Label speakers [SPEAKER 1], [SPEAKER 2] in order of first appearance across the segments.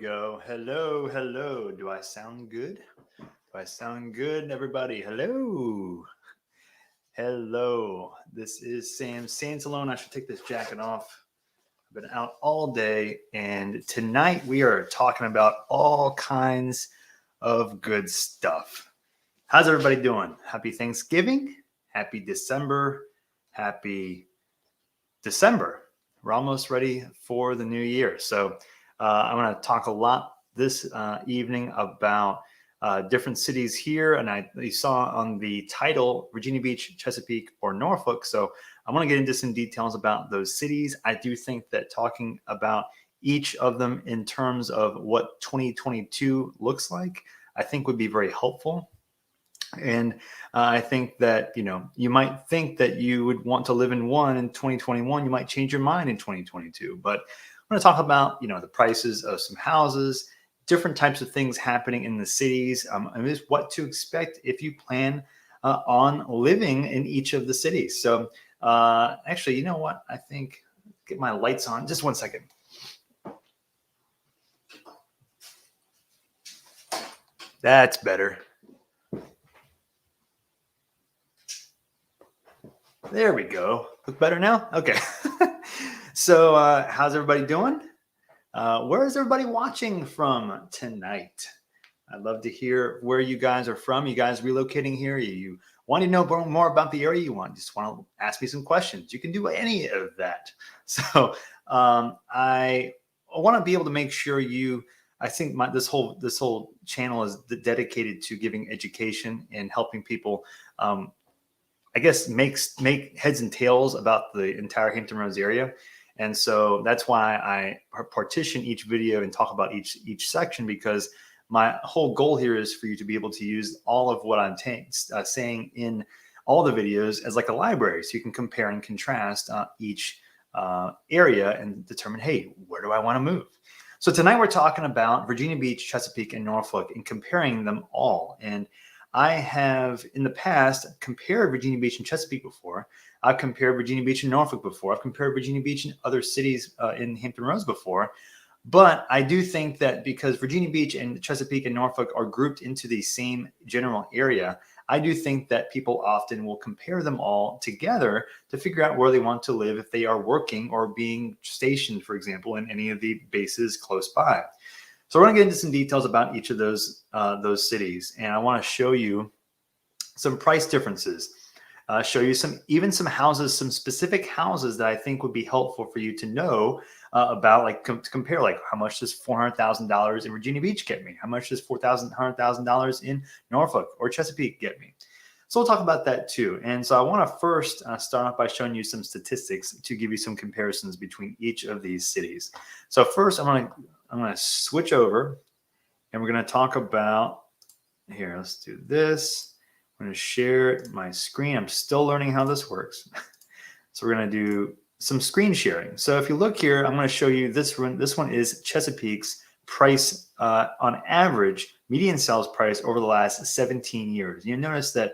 [SPEAKER 1] go. Hello, hello. Do I sound good? Do I sound good, everybody? Hello. Hello. This is Sam Santalone. I should take this jacket off. I've been out all day, and tonight we are talking about all kinds of good stuff. How's everybody doing? Happy Thanksgiving. Happy December. Happy December. We're almost ready for the new year. So I'm going to talk a lot this evening about different cities here. And you saw on the title, Virginia Beach, Chesapeake, or Norfolk. So I want to get into some details about those cities. I do think that talking about each of them in terms of what 2022 looks like, I think would be very helpful. And I think that, you might think that you would want to live in one in 2021. You might change your mind in 2022. But I'm going to talk about, the prices of some houses, different types of things happening in the cities, and just what to expect if you plan on living in each of the cities. So actually, you know what? I think get my lights on. Just one second. That's better. There we go. Look better now? Okay. So how's everybody doing? Where is everybody watching from tonight? I'd love to hear where you guys are from. You guys relocating here? You want to know more about the area you want? Just want to ask me some questions. You can do any of that. So I want to be able to make sure I think this whole channel is dedicated to giving education and helping people I guess make heads and tails about the entire Hampton Roads area. And so that's why I partition each video and talk about each section, because my whole goal here is for you to be able to use all of what I'm saying in all the videos as like a library. So you can compare and contrast each area and determine, hey, where do I want to move? So tonight we're talking about Virginia Beach, Chesapeake, and Norfolk and comparing them all. And I have in the past compared Virginia Beach and Chesapeake before. I've compared Virginia Beach and Norfolk before. I've compared Virginia Beach and other cities in Hampton Roads before. But I do think that because Virginia Beach and Chesapeake and Norfolk are grouped into the same general area, I do think that people often will compare them all together to figure out where they want to live if they are working or being stationed, for example, in any of the bases close by. So we're going to get into some details about each of those cities, and I want to show you some price differences, show you some houses, some specific houses that I think would be helpful for you to know about, like to compare, like how much does $400,000 in Virginia Beach get me? How much does $100,000 in Norfolk or Chesapeake get me? So we'll talk about that too. And so I want to first start off by showing you some statistics to give you some comparisons between each of these cities. So first, I'm going to switch over and we're going to talk about here. Let's do this. I'm going to share my screen. I'm still learning how this works. So we're going to do some screen sharing. So if you look here, I'm going to show you this one. This one is Chesapeake's price on average, median sales price over the last 17 years. You notice that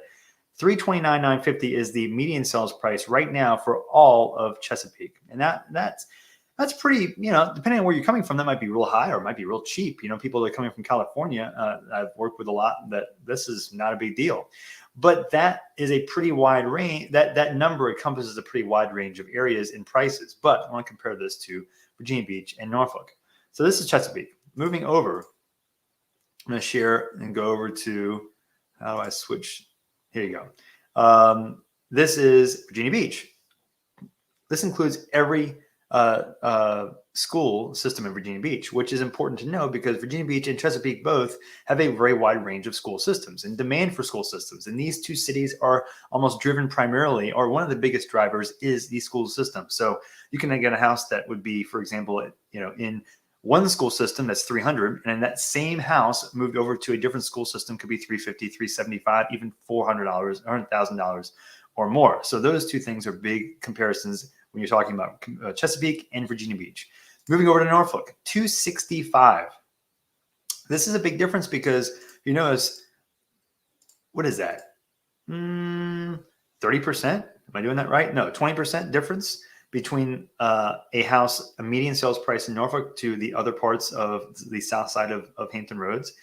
[SPEAKER 1] $329,950 is the median sales price right now for all of Chesapeake. And that's pretty, depending on where you're coming from, that might be real high or it might be real cheap. People that are coming from California, I've worked with a lot that this is not a big deal. But that is a pretty wide range. That number encompasses a pretty wide range of areas and prices. But I want to compare this to Virginia Beach and Norfolk. So this is Chesapeake. Moving over, I'm going to share and go over to, how do I switch? Here you go. This is Virginia Beach. This includes every school system in Virginia Beach, which is important to know because Virginia Beach and Chesapeake both have a very wide range of school systems and demand for school systems. And these two cities are almost driven primarily, or one of the biggest drivers is the school system. So you can get a house that would be, for example, in one school system that's 300, and that same house moved over to a different school system could be 350, 375, even $400, $100,000 or more. So those two things are big comparisons when you're talking about Chesapeake and Virginia Beach. Moving over to Norfolk, $265. This is a big difference because you notice, what is that? 30%? Am I doing that right? No, 20% difference between a median sales price in Norfolk to the other parts of the south side of Hampton Roads.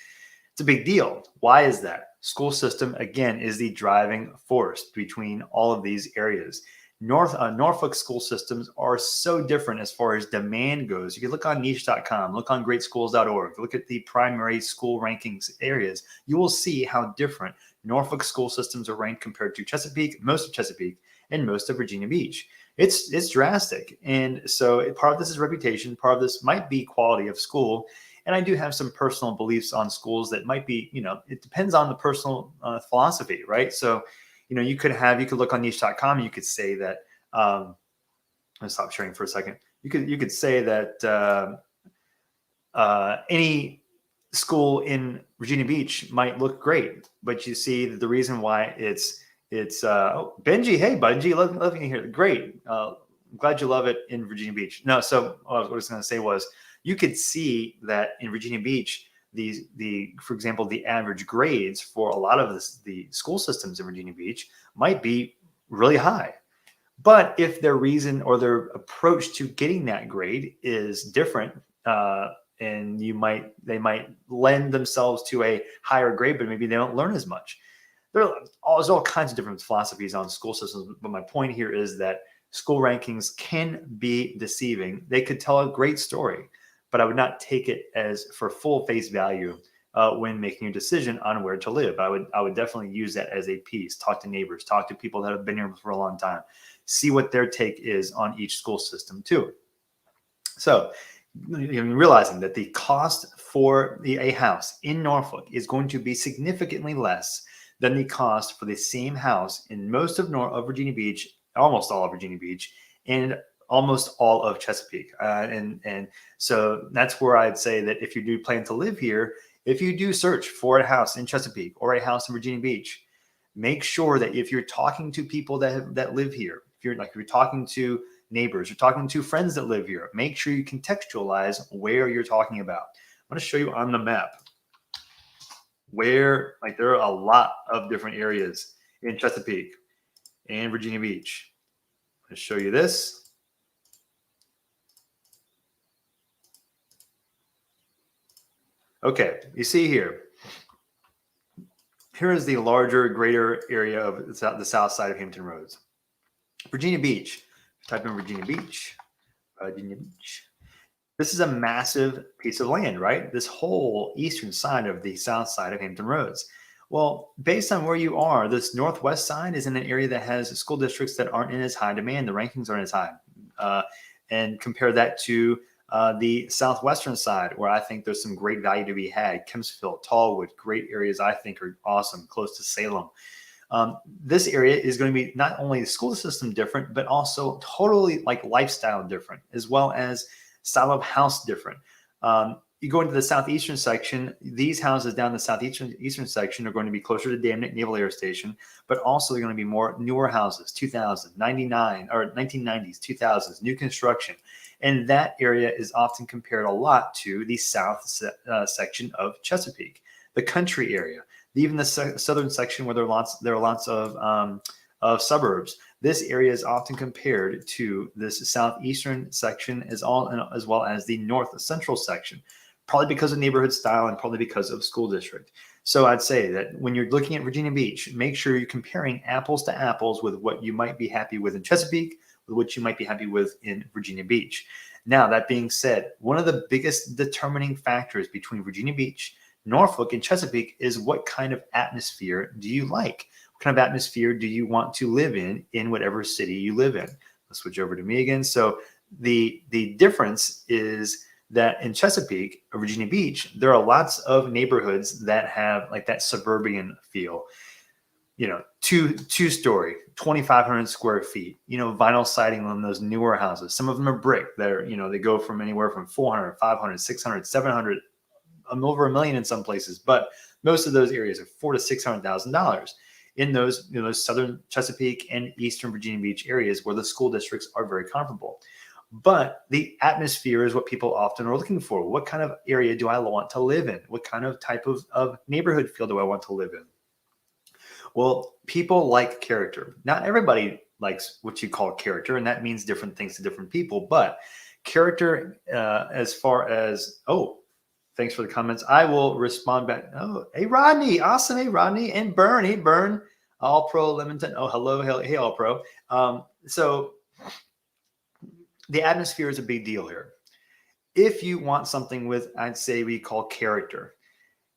[SPEAKER 1] It's a big deal. Why is that? School system, again, is the driving force between all of these areas. Norfolk school systems are so different as far as demand goes. You can look on niche.com, look on greatschools.org, look at the primary school rankings areas. You will see how different Norfolk school systems are ranked compared to Chesapeake, most of Chesapeake, and most of Virginia Beach. It's drastic. And so part of this is reputation, part of this might be quality of school. And I do have some personal beliefs on schools that might be, it depends on the personal philosophy, right? So, you could look on niche.com and you could say that, I'll stop sharing for a second. You could say that any school in Virginia Beach might look great, but you see the reason why it's Benji. Hey, Benji, love you here. Great. I'm glad you love it in Virginia Beach. No, so what I was going to say was you could see that in Virginia Beach, for example, the average grades for a lot of the school systems in Virginia Beach might be really high. But if their reason or their approach to getting that grade is different, and they might lend themselves to a higher grade, but maybe they don't learn as much. There's all kinds of different philosophies on school systems. But my point here is that school rankings can be deceiving. They could tell a great story, but I would not take it as for full face value when making a decision on where to live. I would definitely use that as a piece. Talk to neighbors, talk to people that have been here for a long time, see what their take is on each school system too. So, realizing that the cost for a house in Norfolk is going to be significantly less than the cost for the same house in most of Virginia Beach, almost all of Virginia Beach, and almost all of Chesapeake. And so that's where I'd say that if you do plan to live here, if you do search for a house in Chesapeake or a house in Virginia Beach, make sure that if you're talking to people that live here, if you're talking to neighbors, you're talking to friends that live here, make sure you contextualize where you're talking about. I'm going to show you on the map where, there are a lot of different areas in Chesapeake and Virginia Beach. I'm going to show you this. Okay, you see here. Here is the larger, greater area of the south side of Hampton Roads. Virginia Beach. Type in Virginia Beach. Virginia Beach. This is a massive piece of land, right? This whole eastern side of the south side of Hampton Roads. Well, based on where you are, this northwest side is in an area that has school districts that aren't in as high demand. The rankings aren't as high. And compare that to the southwestern side, where I think there's some great value to be had. Kempsville, Tallwood, great areas I think are awesome, close to Salem. This area is going to be not only the school system different, but also totally lifestyle different, as well as style of house different. You go into the southeastern section, these houses down the southeastern section are going to be closer to Damnick Naval Air Station, but also they're going to be more newer houses, 2000, 99 or 1990s, 2000s, new construction. And that area is often compared a lot to the south section of Chesapeake, the country area, even the southern section where there are lots of suburbs. This area is often compared to this southeastern section as well as the north central section, probably because of neighborhood style and probably because of school district. So I'd say that when you're looking at Virginia Beach, make sure you're comparing apples to apples with what you might be happy with in Chesapeake, with what you might be happy with in Virginia Beach. Now, that being said, one of the biggest determining factors between Virginia Beach, Norfolk, and Chesapeake is what kind of atmosphere do you like? What kind of atmosphere do you want to live in whatever city you live in? Let's switch over to me again. So the difference is that in Chesapeake or Virginia Beach, there are lots of neighborhoods that have that suburban feel. Two-story, 2,500 square feet, vinyl siding on those newer houses. Some of them are brick. They go from anywhere from 400, 500, 600, 700, over $1 million in some places. But most of those areas are $400,000 to $600,000 in those, southern Chesapeake and eastern Virginia Beach areas where the school districts are very comparable. But the atmosphere is what people often are looking for. What kind of area do I want to live in? What kind of type of neighborhood feel do I want to live in? Well, people like character. Not everybody likes what you call character, and that means different things to different people. But character, as far as, oh, thanks for the comments. I will respond back. Oh, hey, Rodney. Awesome. Hey, Rodney. And Burn. Hey, Burn. All Pro Lemonton. Oh, hello. Hey, All Pro. So the atmosphere is a big deal here. If you want something with, I'd say we call character.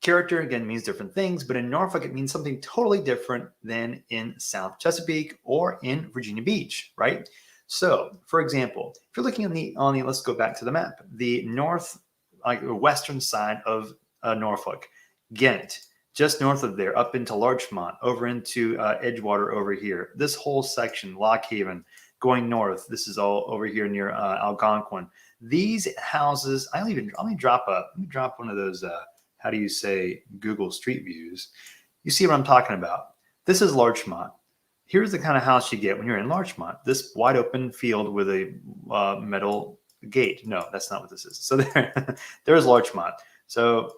[SPEAKER 1] Character, again, means different things, but in Norfolk, it means something totally different than in South Chesapeake or in Virginia Beach, right? So, for example, if you're looking on the let's go back to the map, the north, like western side of Norfolk, Ghent, just north of there, up into Larchmont, over into Edgewater over here. This whole section, Lock Haven, going north, this is all over here near Algonquin. These houses, let me drop one of those. How do you say Google Street Views? You see what I'm talking about. This is Larchmont. Here's the kind of house you get when you're in Larchmont. This wide open field with a metal gate. No, that's not what this is. So there's Larchmont. So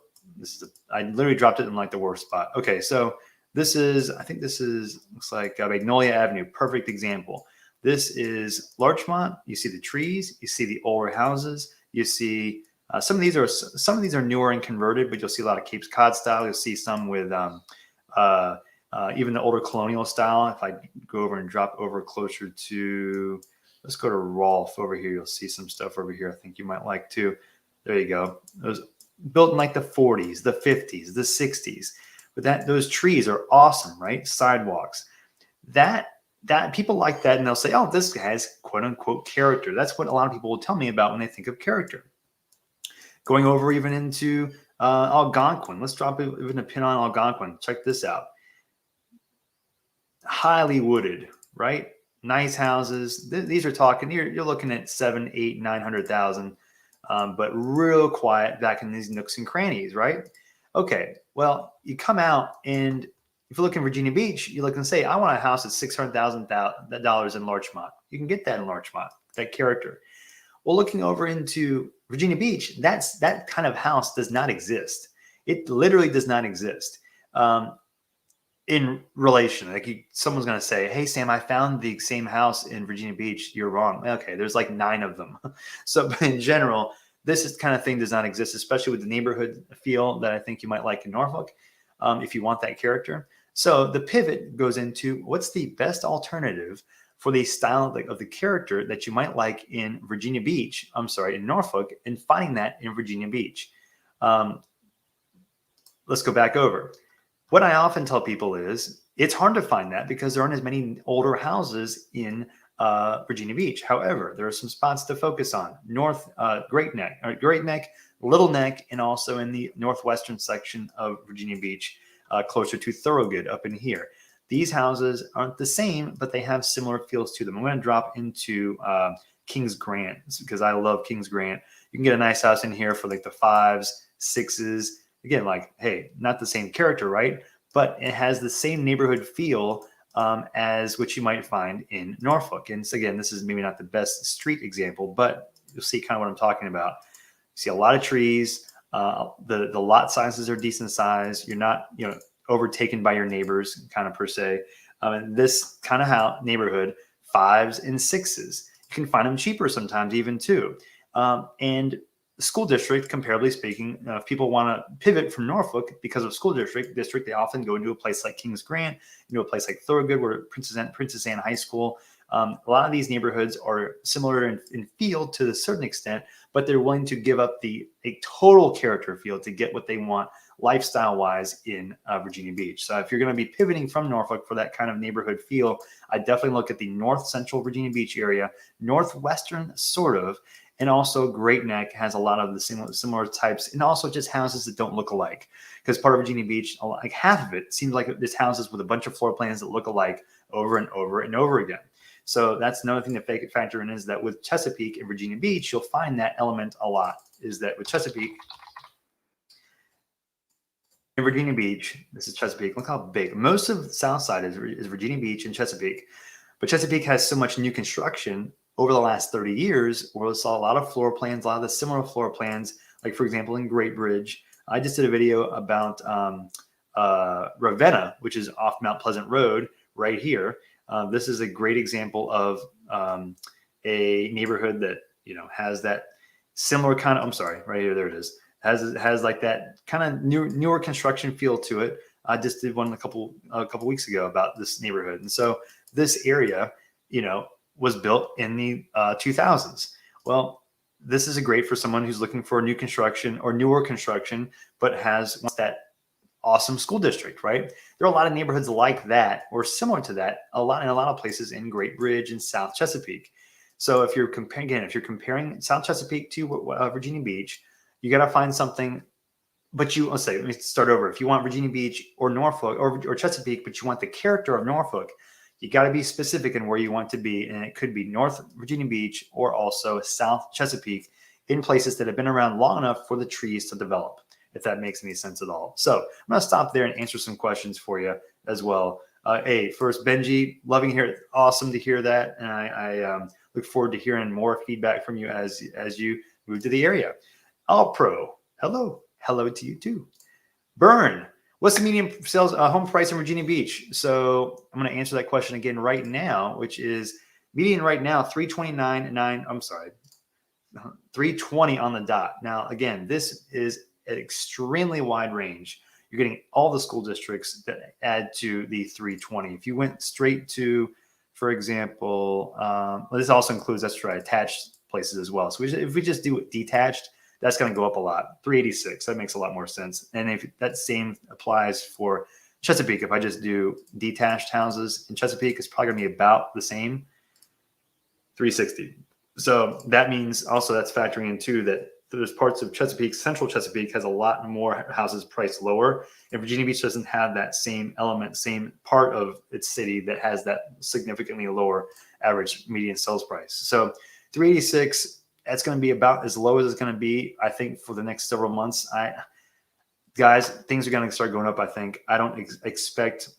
[SPEAKER 1] I literally dropped it in like the worst spot. Okay, so this is, I think this is, looks like Magnolia Avenue. Perfect example. This is Larchmont. You see the trees. You see the older houses. You see some of these are newer and converted, but you'll see a lot of Cape Cod style. You'll see some with even the older colonial style. If I go over and drop over closer to, let's go to Rolfe over here. You'll see some stuff over here I think you might like too. There you go. Those built in like the 40s, the 50s, the 60s. But those trees are awesome, right? Sidewalks. That people like that, and they'll say, oh, this has quote unquote character. That's what a lot of people will tell me about when they think of character. Going over even into Algonquin. Let's drop even a pin on Algonquin. Check this out. Highly wooded, right? Nice houses. These are talking, you're looking at 7, 8, 900,000, but real quiet back in these nooks and crannies, right? Okay, well, you come out, and if you look in Virginia Beach, you look and say, I want a house at $600,000 in Larchmont. You can get that in Larchmont, that character. Well, looking over into Virginia Beach, that kind of house does not exist. It literally does not exist in relation. Like someone's going to say, hey, Sam, I found the same house in Virginia Beach. You're wrong. Okay, there's like 9 of them. So in general, this kind of thing does not exist, especially with the neighborhood feel that I think you might like in Norfolk if you want that character. So the pivot goes into what's the best alternative for the style of the character that you might like in Virginia Beach, in Norfolk, and finding that in Virginia Beach. Let's go back over. What I often tell people is it's hard to find that because there aren't as many older houses in Virginia Beach. However, there are some spots to focus on. Great Neck, Little Neck, and also in the northwestern section of Virginia Beach, closer to Thorogood up in here. These houses aren't the same, but they have similar feels to them. I'm going to drop into Kings Grant because I love Kings Grant. You can get a nice house in here for like the 5s, 6s. Again, like, hey, not the same character, right? But it has the same neighborhood feel as what you might find in Norfolk. And so again, this is maybe not the best street example, but you'll see kind of what I'm talking about. You see a lot of trees. The lot sizes are decent size. You're not, overtaken by your neighbors kind of per se. And this kind of neighborhood, 5s and 6s, you can find them cheaper sometimes even too. And the school district, comparably speaking, if people want to pivot from Norfolk because of school district, they often go into a place like Kings Grant, into a place like Thorogood, where Princess Anne High School. A lot of these neighborhoods are similar in feel to a certain extent, but they're willing to give up a total character feel to get what they want lifestyle-wise in Virginia Beach. So if you're going to be pivoting from Norfolk for that kind of neighborhood feel, I definitely look at the north central Virginia Beach area, northwestern sort of, and also Great Neck has a lot of the similar types, and also just houses that don't look alike. Because part of Virginia Beach, like half of it, seems like it's houses with a bunch of floor plans that look alike over and over and over again. So that's another thing to factor in, is that with Chesapeake and Virginia Beach, you'll find that element a lot, is that with Chesapeake, in Virginia Beach, this is Chesapeake. Look how big. Most of the south side is Virginia Beach and Chesapeake. But Chesapeake has so much new construction over the last 30 years, where we saw a lot of floor plans, a lot of the similar floor plans, like, for example, in Great Bridge. I just did a video about Ravenna, which is off Mount Pleasant Road right here. This is a great example of a neighborhood that has that similar kind of. I'm sorry, right here, there it is. Has like that kind of newer construction feel to it. I just did one a couple weeks ago about this neighborhood, and so this area, was built in the 2000s. Well, this is great for someone who's looking for new construction or newer construction, but wants that awesome school district, right? There are a lot of neighborhoods like that or similar to that in a lot of places in Great Bridge and South Chesapeake. So if you're comparing South Chesapeake to Virginia Beach, you got to find something. But let me start over. If you want Virginia Beach or Norfolk or Chesapeake, but you want the character of Norfolk, you got to be specific in where you want to be. And it could be North Virginia Beach or also South Chesapeake in places that have been around long enough for the trees to develop, if that makes any sense at all. So I'm going to stop there and answer some questions for you as well. Hey, first, Benji, awesome to hear that. And I look forward to hearing more feedback from you as you move to the area. All Pro, hello to you too. Burn, what's the median sales home price in Virginia Beach? So I'm going to answer that question again right now, which is median right now, 320 on the dot. Now, again, this is an extremely wide range. You're getting all the school districts that add to the 320. If you went straight to, for example, this also includes, that's right, attached places as well. So if we just do it detached, that's going to go up a lot. 386, that makes a lot more sense. And if that same applies for Chesapeake, if I just do detached houses in Chesapeake, it's probably going to be about the same, 360. So that means also that's factoring in too that there's parts of Chesapeake, central Chesapeake has a lot more houses priced lower. And Virginia Beach doesn't have that same element, same part of its city that has that significantly lower average median sales price. So 386, that's going to be about as low as it's going to be, I think, for the next several months. Guys, things are going to start going up, I think. I don't expect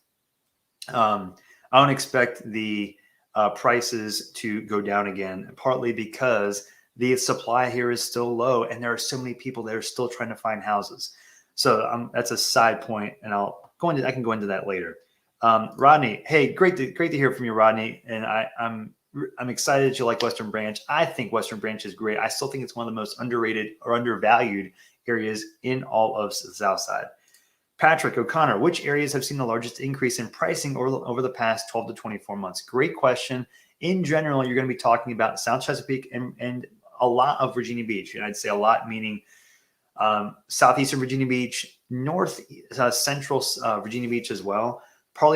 [SPEAKER 1] the prices to go down again, partly because the supply here is still low and there are so many people that are still trying to find houses. So that's a side point, and I can go into that later. Rodney, hey, great to hear from you, Rodney. And I'm excited that you like Western Branch. I think Western Branch is great. I still think it's one of the most underrated or undervalued areas in all of the South Side. Patrick O'Connor, which areas have seen the largest increase in pricing over the past 12 to 24 months? Great question. In general, you're going to be talking about South Chesapeake and a lot of Virginia Beach. And I'd say a lot meaning southeastern Virginia Beach, central Virginia Beach as well. A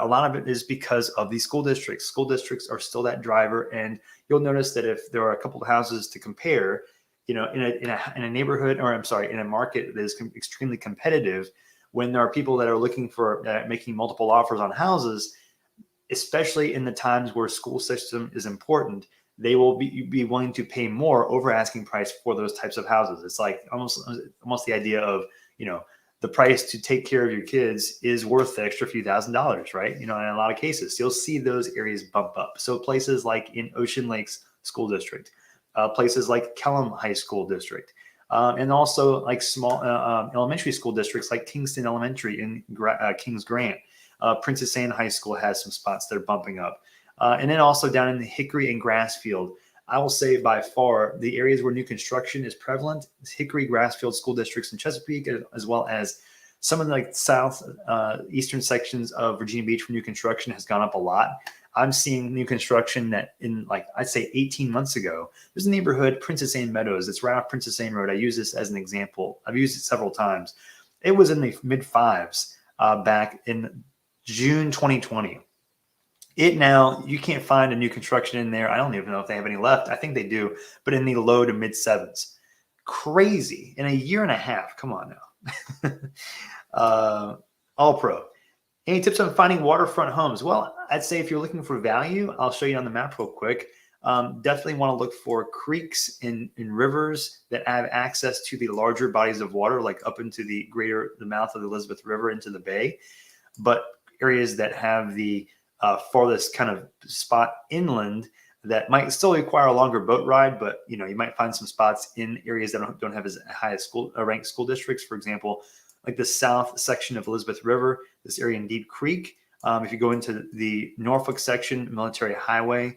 [SPEAKER 1] lot of it is because of the school districts. School districts are still that driver, and you'll notice that if there are a couple of houses to compare, in a neighborhood, or I'm sorry, in a market that is extremely competitive, when there are people that are looking for making multiple offers on houses, especially in the times where school system is important, they will be willing to pay more over asking price for those types of houses. It's like almost the idea of, the price to take care of your kids is worth the extra few $1,000s, right? In a lot of cases, you'll see those areas bump up. So places like in Ocean Lakes School District, places like Kellam High School District, and also like small elementary school districts like Kingston Elementary in Kings Grant. Princess Anne High School has some spots that are bumping up. And then also down in the Hickory and Grassfield, I will say by far the areas where new construction is prevalent is Hickory, Grassfield school districts in Chesapeake, as well as some of the south eastern sections of Virginia Beach for new construction has gone up a lot. I'm seeing new construction that I'd say 18 months ago, there's a neighborhood, Princess Anne Meadows. It's right off Princess Anne Road. I use this as an example. I've used it several times. It was in the mid fives back in June 2020. Now, you can't find a new construction in there. I don't even know if they have any left. I think they do, but in the low to mid sevens. Crazy. In a year and a half. Come on now. All Pro. Any tips on finding waterfront homes? Well, I'd say if you're looking for value, I'll show you on the map real quick. Definitely want to look for creeks and rivers that have access to the larger bodies of water, like up into the mouth of the Elizabeth River into the bay, but areas that have the farthest kind of spot inland that might still require a longer boat ride, but you might find some spots in areas that don't have as high as ranked school districts. For example, like the south section of Elizabeth River, this area in Deep Creek, If you go into the Norfolk section, Military Highway,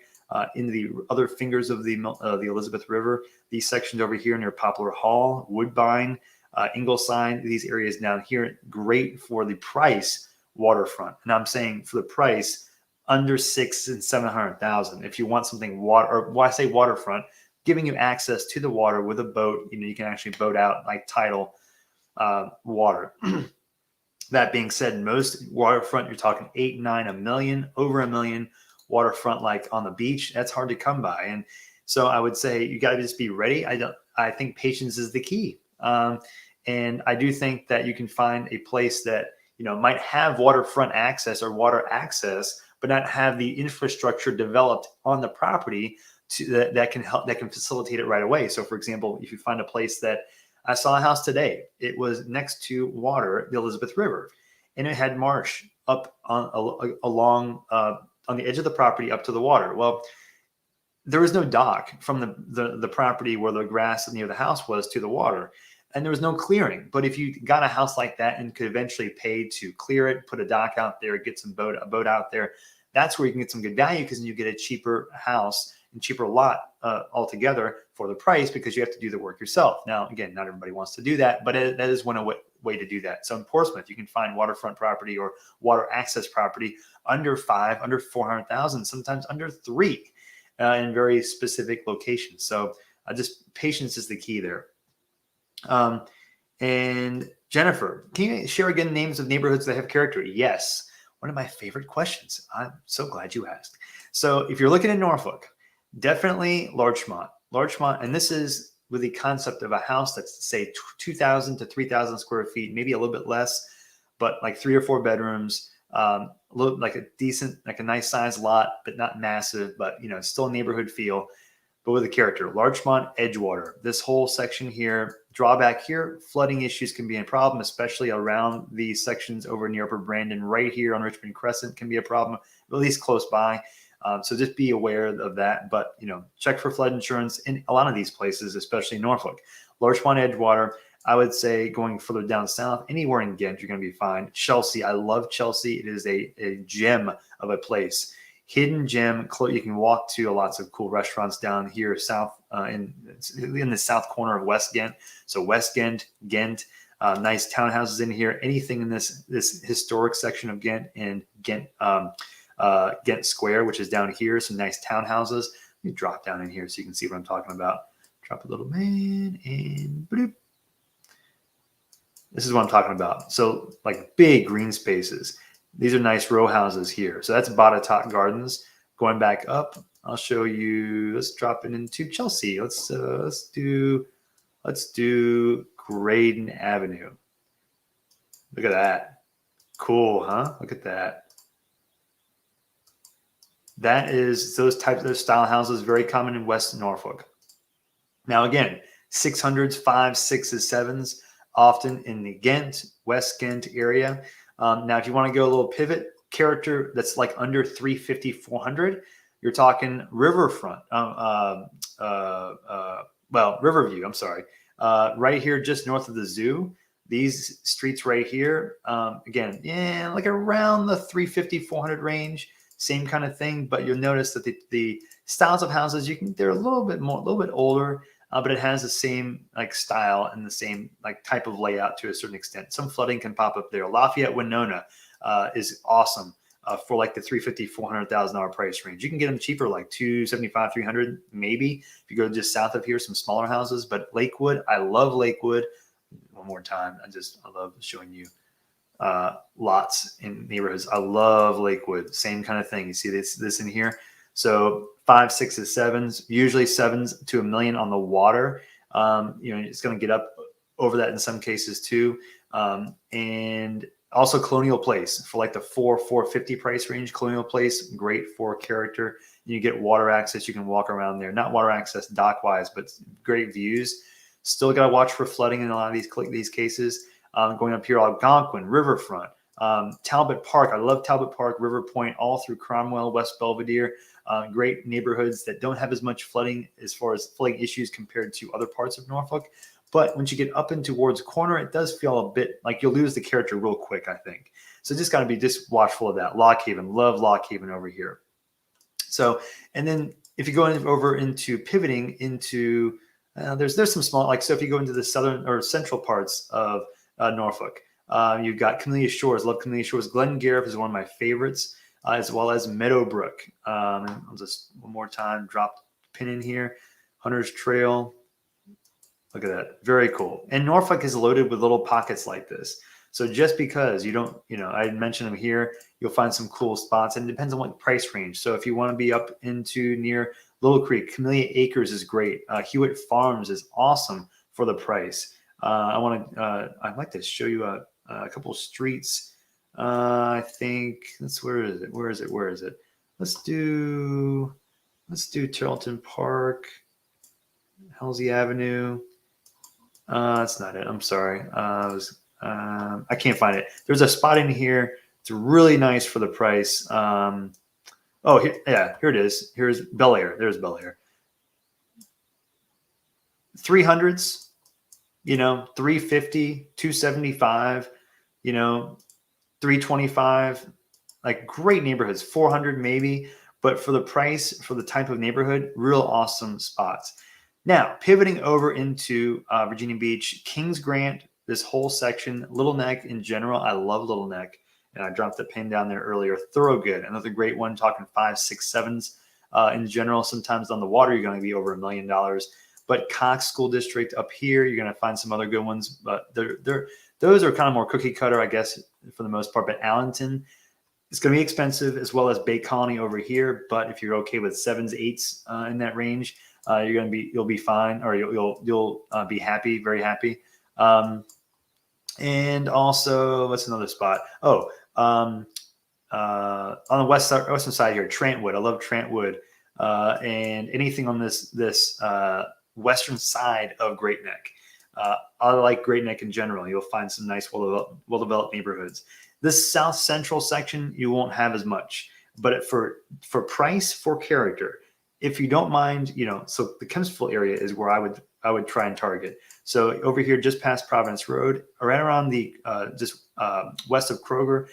[SPEAKER 1] into the other fingers of the Elizabeth River, these sections over here near Poplar Hall, Woodbine, Ingleside, these areas down here, great for the price waterfront. And I'm saying for the price under 600,000 and 700,000. If you want something I say waterfront, giving you access to the water with a boat, you can actually boat out like tidal water. That being said, most waterfront, you're talking 8, 9, a million, over a million. Waterfront like on the beach, that's hard to come by. And so I would say you got to just be ready. I think patience is the key. And I do think that you can find a place that might have waterfront access or water access, but not have the infrastructure developed on the property that can facilitate it right away. So for example, if you find a place that I saw a house today, it was next to water, the Elizabeth River, and it had marsh up along on the edge of the property up to the water. Well, there was no dock from the property where the grass near the house was to the water, and there was no clearing. But if you got a house like that and could eventually pay to clear it, put a dock out there, get a boat out there, that's where you can get some good value, because you get a cheaper house and cheaper lot altogether for the price, because you have to do the work yourself. Now, again, not everybody wants to do that, but that is one way to do that. So in Portsmouth, you can find waterfront property or water access property under 400,000, sometimes under 3, in very specific locations. So just patience is the key there. And Jennifer, can you share again names of neighborhoods that have character? Yes. One of my favorite questions. I'm so glad you asked. So if you're looking at Norfolk, definitely Larchmont. And this is with the concept of a house that's, say, 2,000 to 3,000 square feet, maybe a little bit less, but like 3 or 4 bedrooms, like a decent, like a nice sized lot, but not massive, but still a neighborhood feel, but with a character. Larchmont, Edgewater, this whole section here. Drawback here, flooding issues can be a problem, especially around the sections over near Upper Brandon. Right here on Richmond Crescent can be a problem, at least close by. So just be aware of that. But check for flood insurance in a lot of these places, especially Norfolk. Larchmont, Edgewater, I would say going further down south, anywhere in Ghent, you're going to be fine. Chelsea, I love Chelsea. It is a gem of a place. Hidden gem. You can walk to lots of cool restaurants down here south in the south corner of West Ghent. So West Ghent, nice townhouses in here. Anything in this historic section of Ghent and Ghent Square, which is down here. Some nice townhouses. Let me drop down in here so you can see what I'm talking about. Drop a little man and bloop. This is what I'm talking about. So like big green spaces. These are nice row houses here. So that's Botetourt Gardens. Going back up, I'll show you. Let's drop it into Chelsea. Let's do Graydon Avenue. Look at that. Cool, huh? Look at that. That is those style houses, very common in West Norfolk. Now again, 600s, 5s, 6s, 7s, often in the Ghent, West Ghent area. Now, if you want to go a little pivot character that's like under 350, 400, you're talking Riverfront. Riverview, I'm sorry. Right here, just north of the zoo. These streets right here, again, like around the 350, 400 range, same kind of thing. But you'll notice that the styles of houses, they're a little bit older, but it has the same like style and the same like type of layout to a certain extent. Some flooding can pop up there. Lafayette, Winona is awesome for like the $350,000, $400,000 price range. You can get them cheaper, like $275,000, $300,000 maybe. If you go just south of here, some smaller houses. But Lakewood, I love Lakewood. One more time, I love showing you lots in neighborhoods. I love Lakewood. Same kind of thing. You see this in here. So 5, 6s, 7s, usually 7s to $1 million on the water. It's going to get up over that in some cases too. And also Colonial Place for like the $450 price range. Colonial Place, great for character. You get water access. You can walk around there. Not water access dock wise, but great views. Still got to watch for flooding in a lot of these cases. Going up here, Algonquin, Riverfront, Talbot Park. I love Talbot Park, River Point, all through Cromwell, West Belvedere. Great neighborhoods that don't have as much flooding as far as flooding issues compared to other parts of Norfolk, But once you get up and towards the corner, it does feel a bit like you'll lose the character real quick, I think. So just got to be just watchful of that. Lock Haven, love Lock Haven over here. So, and then if you go over into pivoting into, there's some small, like, so if you go into the southern or central parts of Norfolk, you've got Camellia Shores, love Camellia Shores. Glen Gariff is one of my favorites, as well as Meadowbrook. I'll just one more time drop the pin in here. Hunter's Trail. Look at that. Very cool. And Norfolk is loaded with little pockets like this. So just because you don't, I mentioned them here, you'll find some cool spots, and it depends on what price range. So if you want to be up into near Little Creek, Camellia Acres is great. Hewitt Farms is awesome for the price. I'd like to show you a couple of streets. I think where is it? Let's do Tarleton Park, Halsey Avenue. That's not it. I'm sorry. I can't find it. There's a spot in here. It's really nice for the price. Here it is. Here's Bel Air. There's Bel Air. 300s, 350, 275, 325, like great neighborhoods, 400 maybe, but for the price, for the type of neighborhood, real awesome spots. Now, pivoting over into Virginia Beach, Kings Grant, this whole section, Little Neck in general. I love Little Neck, and I dropped the pin down there earlier. Thorogood, another great one, talking 5, 6, 7s in general. Sometimes on the water, you're going to be over $1 million. But Cox School District up here, you're going to find some other good ones, but those are kind of more cookie cutter, I guess, for the most part. But Allenton, it's going to be expensive, as well as Bay Colony over here. But if you're okay with 7s, 8s in that range, you'll be fine, or you'll be happy, very happy. And also, what's another spot? On the western side here, Trentwood. I love Trentwood, and anything on this western side of Great Neck. I like Great Neck in general. You'll find some nice, well-developed neighborhoods. This south central section, you won't have as much, but for price, for character, if you don't mind, so the Kempsville area is where I would try and target. So over here, just past Providence Road, right around the west of Kroger,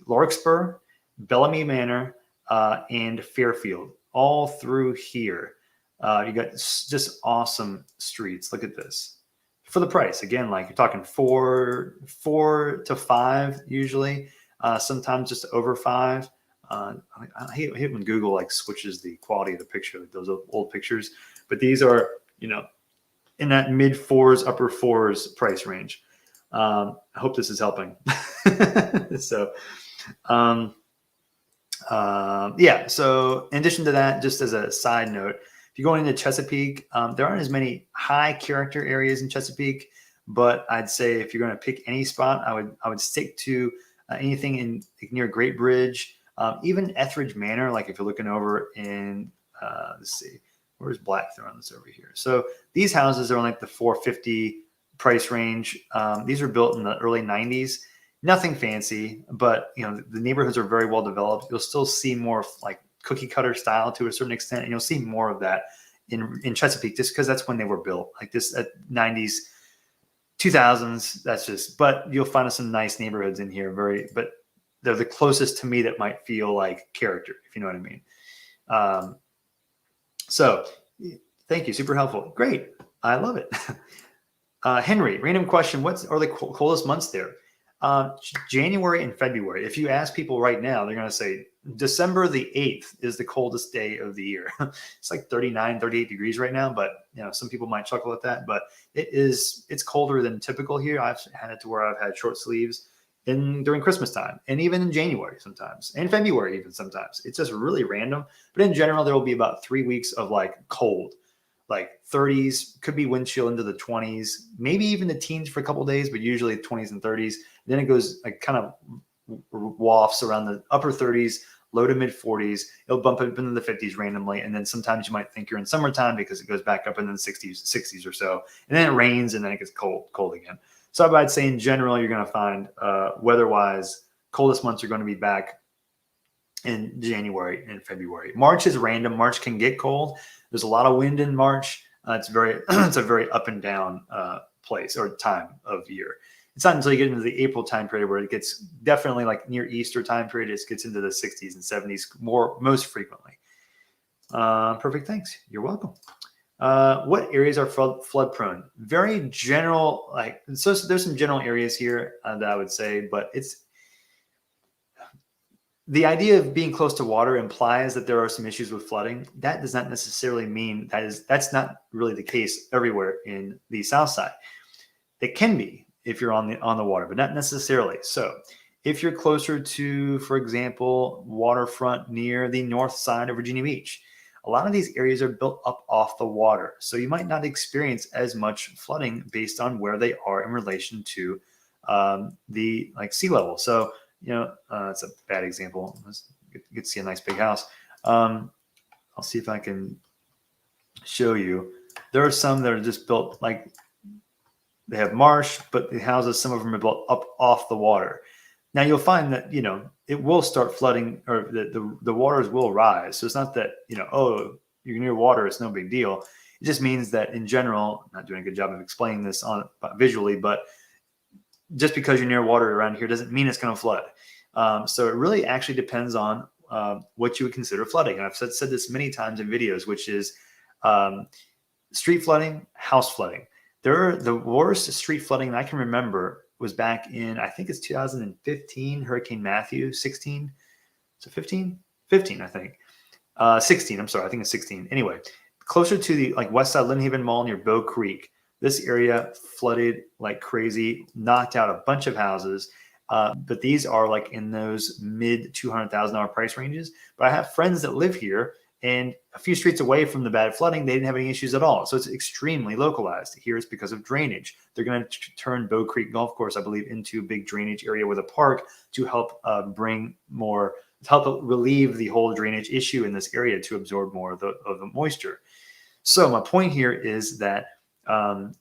[SPEAKER 1] Larkspur, Bellamy Manor, and Fairfield, all through here. You got just awesome streets. Look at this. For the price, again, like you're talking 4 to 5 usually, sometimes just over 5. I hate when Google switches the quality of the picture, like those old pictures. But these are, in that mid 4s, upper 4s price range. I hope this is helping. So, So in addition to that, just as a side note, if you're going into Chesapeake, there aren't as many high character areas in Chesapeake, but I'd say if you're going to pick any spot, I would stick to anything near Great Bridge, even Etheridge Manor. Like if you're looking over in, let's see, where's Blackthorn? That's over here. So these houses are in the 450 price range. These were built in the early 90s. Nothing fancy, but the neighborhoods are very well developed. You'll still see more cookie cutter style to a certain extent, and you'll see more of that in Chesapeake, just because that's when they were built, like this at 90s, 2000s. That's just, but you'll find some nice neighborhoods in here. But they're the closest to me that might feel like character, if you know what I mean. So thank you, super helpful, great, I love it. Henry, random question: what are the coldest months there? January and February. If you ask people right now, they're going to say December the 8th is the coldest day of the year. It's like 39, 38 degrees right now, but some people might chuckle at that, but it's colder than typical here. I've had it to where I've had short sleeves during Christmas time, and even in January sometimes, and February even sometimes. It's just really random. But in general, there will be about 3 weeks of cold, like 30s, could be wind chill into the 20s, maybe even the teens for a couple of days, but usually 20s and 30s. Then it goes kind of wafts around the upper 30s, low to mid 40s. It'll bump up into the 50s randomly. And then sometimes you might think you're in summertime because it goes back up in the 60s or so. And then it rains and then it gets cold again. So I'd say in general, you're going to find weather-wise, coldest months are going to be back in January and February. March is random. March can get cold. There's a lot of wind in March. It's a very up and down place or time of year. It's not until you get into the April time period where it gets definitely like near Easter time period, it gets into the 60s and 70s most frequently. Perfect. Thanks. You're welcome. What areas are flood prone? Very general, like, so there's some general areas here that I would say, but it's the idea of being close to water implies that there are some issues with flooding. That does not necessarily mean that's not really the case everywhere in the South Side. It can be if you're on the water, but not necessarily. So if you're closer to, for example, waterfront near the north side of Virginia Beach, a lot of these areas are built up off the water. So you might not experience as much flooding based on where they are in relation to the sea level. So, it's a bad example. You can see a nice big house. I'll see if I can show you. There are some that are just built like they have marsh, but the houses, some of them are built up off the water. Now you'll find that, it will start flooding, or the waters will rise. So it's not that, oh, you're near water, it's no big deal. It just means that in general, I'm not doing a good job of explaining this visually, but just because you're near water around here doesn't mean it's going to flood. So it really actually depends on what you would consider flooding. And I've said this many times in videos, which is street flooding, house flooding. The worst street flooding I can remember was back in, I think it's 2015, Hurricane Matthew, 16. So 15, I think. 16, I'm sorry, I think it's 16. Anyway, closer to the west side Lynn Haven Mall near Bow Creek, this area flooded like crazy, knocked out a bunch of houses. But these are like in those mid $200,000 price ranges. But I have friends that live here, and a few streets away from the bad flooding, they didn't have any issues at all. So it's extremely localized. Here it's because of drainage. They're going to turn Bow Creek Golf Course, I believe, into a big drainage area with a park to help help relieve the whole drainage issue in this area to absorb more of the moisture. So my point here is that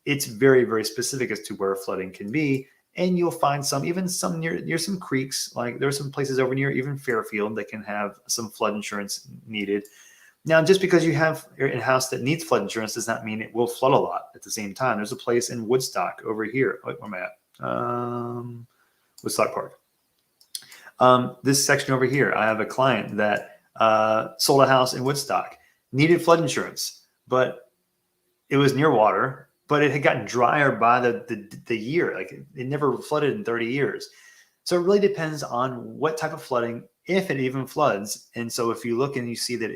[SPEAKER 1] it's very, very specific as to where flooding can be. And you'll find some near some creeks, like there are some places over near even Fairfield that can have some flood insurance needed. Now, just because you have a house that needs flood insurance does not mean it will flood a lot at the same time. There's a place in Woodstock over here. Where am I at? Woodstock Park. This section over here, I have a client that sold a house in Woodstock, needed flood insurance, but it was near water, but it had gotten drier by the year. Like it never flooded in 30 years. So it really depends on what type of flooding, if it even floods. And so if you look and you see that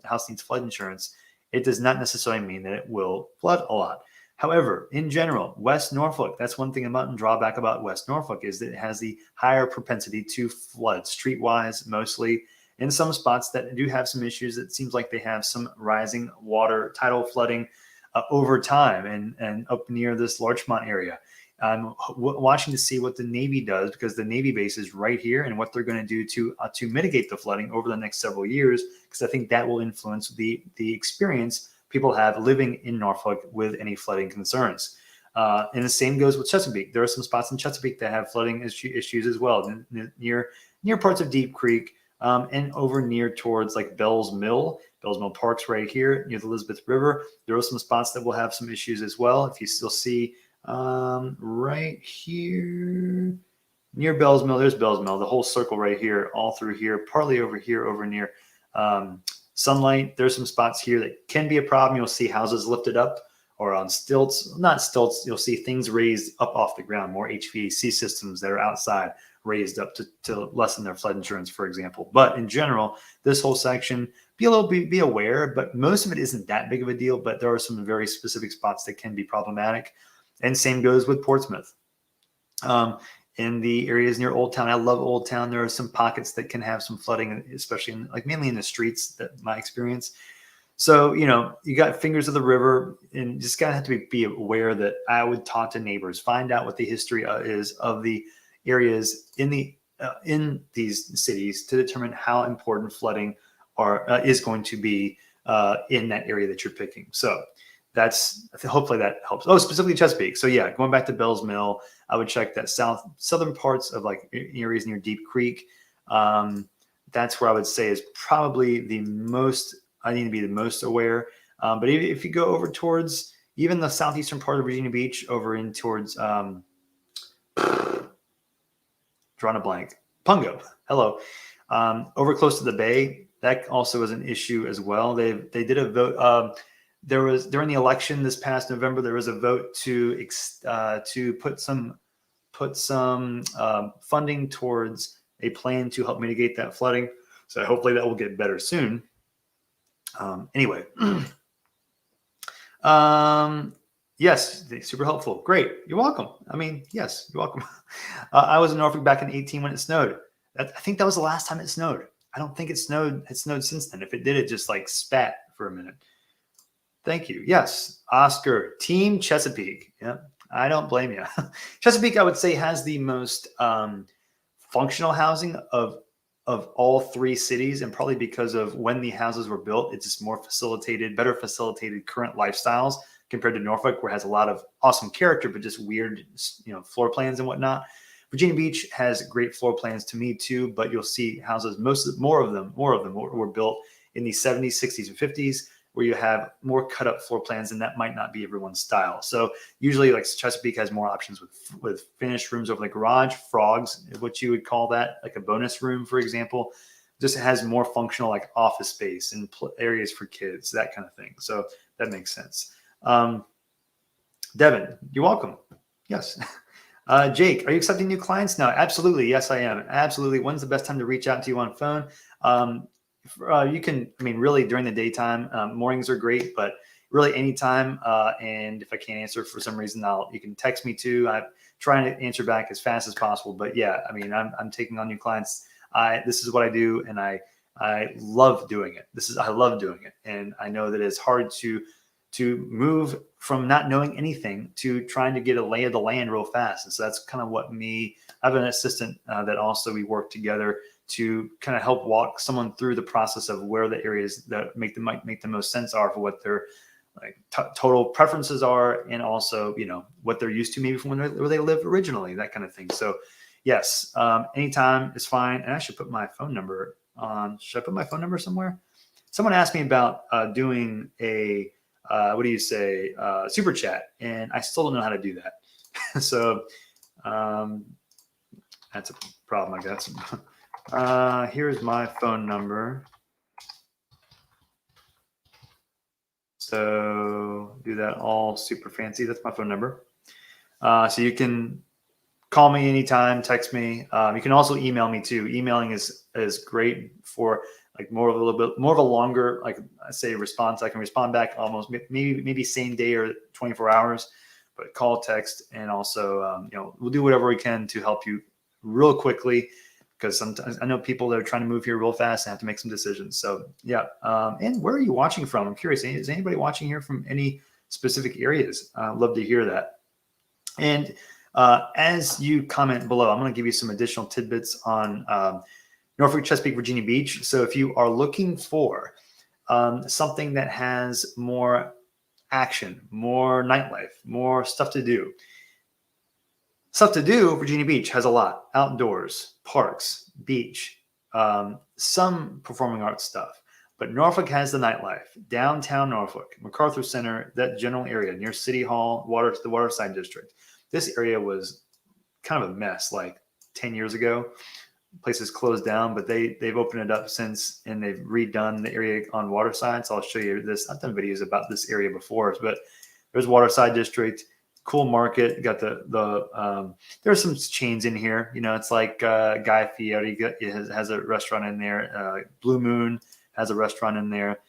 [SPEAKER 1] house needs flood insurance, it does not necessarily mean that it will flood a lot. However, in general, West Norfolk, that's one thing about and drawback about West Norfolk is that it has the higher propensity to flood, streetwise mostly. In some spots that do have some issues, it seems like they have some rising water, tidal flooding over time, and up near this Larchmont area. I'm watching to see what the Navy does, because the Navy base is right here, and what they're going to do to mitigate the flooding over the next several years, because I think that will influence the experience people have living in Norfolk with any flooding concerns. And the same goes with Chesapeake. There are some spots in Chesapeake that have flooding issues as well, near parts of Deep Creek, and over near towards like Bells Mill Park's right here near the Elizabeth River. There are some spots that will have some issues as well. If you still see right here near Bells Mill, there's Bells Mill, the whole circle right here, all through here, partly over here, over near Sunlight. There's some spots here that can be a problem. You'll see houses lifted up or on stilts, not stilts. You'll see things raised up off the ground, more HVAC systems that are outside raised up to lessen their flood insurance, for example. But in general, this whole section, be aware, but most of it isn't that big of a deal, but there are some very specific spots that can be problematic. And same goes with Portsmouth. In the areas near Old Town, I love Old Town. There are some pockets that can have some flooding, especially mainly in the streets, that my experience. So, you got fingers of the river, and just gotta have to be aware that I would talk to neighbors, find out what the history is of the areas in these cities to determine how important flooding is going to be in that area that you're picking. So hopefully that helps. Oh, specifically Chesapeake. So yeah, going back to Bells Mill, I would check that southern parts of areas near Deep Creek. That's where I would say is probably I need to be the most aware. But if you go over towards, even the southeastern part of Virginia Beach over in towards drawing a blank, Pungo. Hello. Over close to the bay, that also is an issue as well. They did a vote. There was during the election this past November, there was a vote to put some funding towards a plan to help mitigate that flooding. So hopefully that will get better soon. Anyway, yes, super helpful. Great. You're welcome. I mean, yes, you're welcome. I was in Norfolk back in 2018 when it snowed. I think that was the last time it snowed. I don't think it snowed. It snowed since then. If it did, it just like spat for a minute. Thank you. Yes, Oscar, Team Chesapeake. Yeah, I don't blame you. Chesapeake, I would say, has the most functional housing of all three cities, and probably because of when the houses were built, it's just more facilitated, better facilitated current lifestyles compared to Norfolk, where it has a lot of awesome character, but just weird, floor plans and whatnot. Virginia Beach has great floor plans to me too, but you'll see houses, more of them were built in the 70s, 60s, and 50s, where you have more cut up floor plans, and that might not be everyone's style. So usually like Chesapeake has more options with finished rooms over the garage, frogs, what you would call that, like a bonus room, for example. Just has more functional like office space and areas for kids, that kind of thing. So that makes sense. Devin, you're welcome. Yes. Jake, are you accepting new clients now? Absolutely. Yes, I am. Absolutely. When's the best time to reach out to you on phone? You can, really during the daytime, mornings are great, but really anytime. And if I can't answer for some reason, you can text me too. I'm trying to answer back as fast as possible, but yeah, I'm taking on new clients. This is what I do, and I love doing it. I love doing it. And I know that it's hard to move from not knowing anything to trying to get a lay of the land real fast. And so that's kind of what I have an assistant that also we work together to kind of help walk someone through the process of where the areas that might make the most sense are for what their total preferences are, and also what they're used to maybe from where they lived originally, that kind of thing. So yes, anytime is fine. And I should put my phone number on. Should I put my phone number somewhere? Someone asked me about doing a super chat, and I still don't know how to do that. So that's a problem, I guess. Here's my phone number. So do that all super fancy. That's my phone number. So you can call me anytime, text me. You can also email me too. Emailing is great for like a little bit more of a longer, like I say, response. I can respond back almost maybe same day or 24 hours, but call, text, and also we'll do whatever we can to help you real quickly, because sometimes I know people that are trying to move here real fast and have to make some decisions. So yeah. And where are you watching from? I'm curious. Is anybody watching here from any specific areas? Love to hear that. And as you comment below, I'm going to give you some additional tidbits on Norfolk, Chesapeake, Virginia Beach. So if you are looking for something that has more action, more nightlife, more stuff to do, Virginia Beach has a lot. Outdoors, parks, beach, some performing arts stuff. But Norfolk has the nightlife. Downtown Norfolk, MacArthur Center, that general area near City Hall, the Waterside District. This area was kind of a mess like 10 years ago. Places closed down, but they've opened it up since, and they've redone the area on Waterside. So I'll show you this. I've done videos about this area before, but there's Waterside District, cool market. Got there's some chains in here. It's like Guy Fieri has a restaurant in there. Blue Moon has a restaurant in there.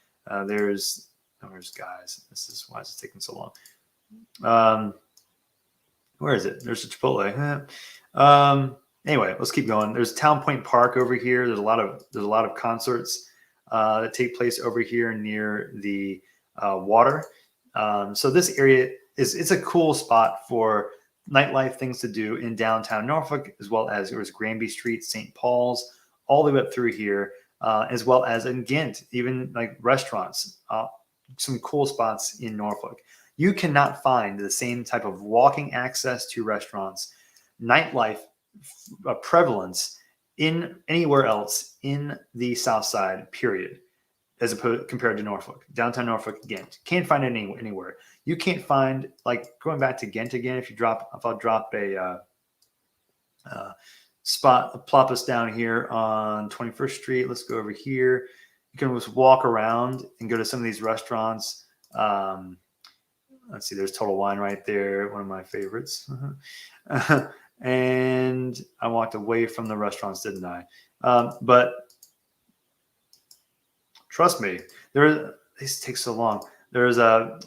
[SPEAKER 1] There's Guys. Why is it taking so long? Where is it? There's a Chipotle. Anyway, let's keep going. There's Town Point Park over here. There's a lot of concerts that take place over here near the water. So this area it's a cool spot for nightlife, things to do in downtown Norfolk, as well as there was Granby Street, St. Paul's, all the way up through here, as well as in Ghent, even like restaurants, some cool spots in Norfolk. You cannot find the same type of walking access to restaurants, nightlife prevalence in anywhere else in the South Side, period, as opposed compared to Norfolk. Downtown Norfolk, Ghent. Can't find it anywhere. You can't find, like, going back to Ghent again. If I'll drop a spot, plop us down here on 21st Street. Let's go over here. You can just walk around and go to some of these restaurants. Let's see, there's Total Wine right there, one of my favorites. And I walked away from the restaurants, didn't I? But trust me, these take so long. There's a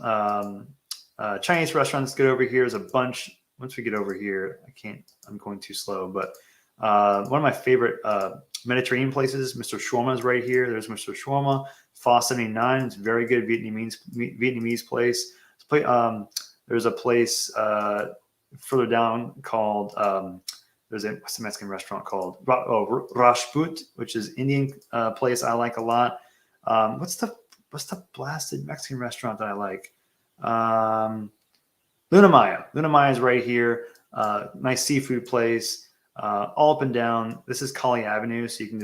[SPEAKER 1] Chinese restaurant that's good over here. There's a bunch. Once we get over here, I'm going too slow, but one of my favorite Mediterranean places, Mr. Shawarma, is right here. There's Mr. Shawarma. Fa 79, it's a very good Vietnamese place. There's a place further down called what's the Mexican restaurant called? Rajput, which is Indian place I like a lot. What's the blasted Mexican restaurant that I like? Luna Maya. Luna Maya is right here. Nice seafood place. All up and down. This is Collie Avenue, so you